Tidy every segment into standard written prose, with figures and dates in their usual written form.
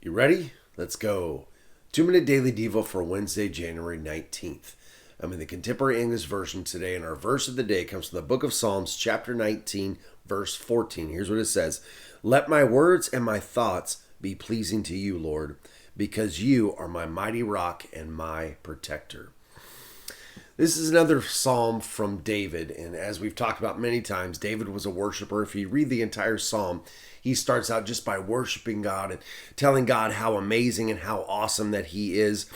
You ready? Let's go. 2 Minute Daily Devo for Wednesday, January 19th. I'm in the Contemporary English Version today, and our verse of the day comes from the book of Psalms, chapter 19, verse 14. Here's what it says. Let my words and my thoughts be pleasing to you, Lord, because you are my mighty rock and my protector. This is another psalm from David, and as we've talked about many times, David was a worshiper. If you read the entire psalm, he starts out just by worshiping God and telling God how amazing and how awesome that he is.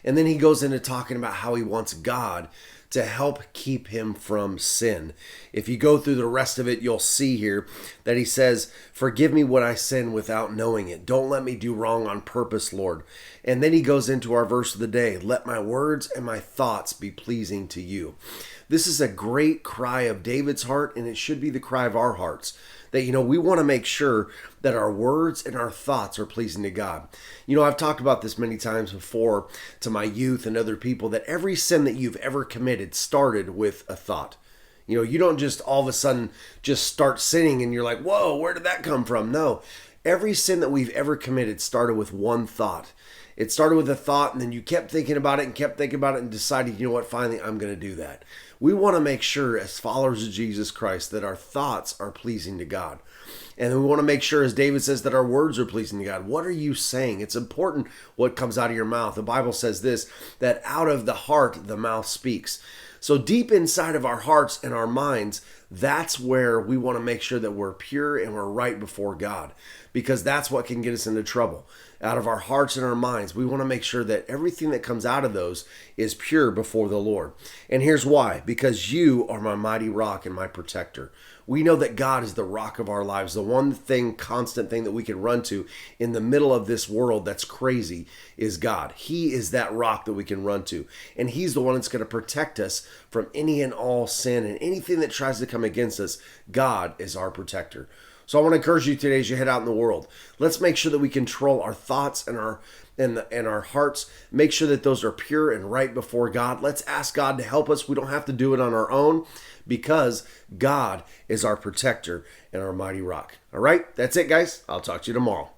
And then he goes into talking about how he wants God to help keep him from sin. If you go through the rest of it, you'll see here that he says, forgive me when I sin without knowing it. Don't let me do wrong on purpose, Lord. And then he goes into our verse of the day, let my words and my thoughts be pleasing to you. This is a great cry of David's heart, and it should be the cry of our hearts. That, we want to make sure that our words and our thoughts are pleasing to God. I've talked about this many times before to my youth and other people, that every sin that you've ever committed started with a thought. You don't just all of a sudden just start sinning and you're like, whoa, where did that come from? No, every sin that we've ever committed started with one thought. It started with a thought, and then you kept thinking about it and kept thinking about it and decided, finally I'm going to do that. We want to make sure as followers of Jesus Christ that our thoughts are pleasing to God. And we want to make sure, as David says, that our words are pleasing to God. What are you saying? It's important what comes out of your mouth. The Bible says this, that out of the heart, the mouth speaks. So deep inside of our hearts and our minds, that's where we want to make sure that we're pure and we're right before God, because that's what can get us into trouble. Out of our hearts and our minds, we want to make sure that everything that comes out of those is pure before the Lord. And here's why. Because you are my mighty rock and my protector. We know that God is the rock of our lives, the one thing, constant thing that we can run to in the middle of this world that's crazy is God. He is that rock that we can run to. And he's the one that's going to protect us from any and all sin and anything that tries to come against us. God is our protector. So I want to encourage you today as you head out in the world. Let's make sure that we control our thoughts and our hearts. Make sure that those are pure and right before God. Let's ask God to help us. We don't have to do it on our own, because God is our protector and our mighty rock. All right, that's it, guys. I'll talk to you tomorrow.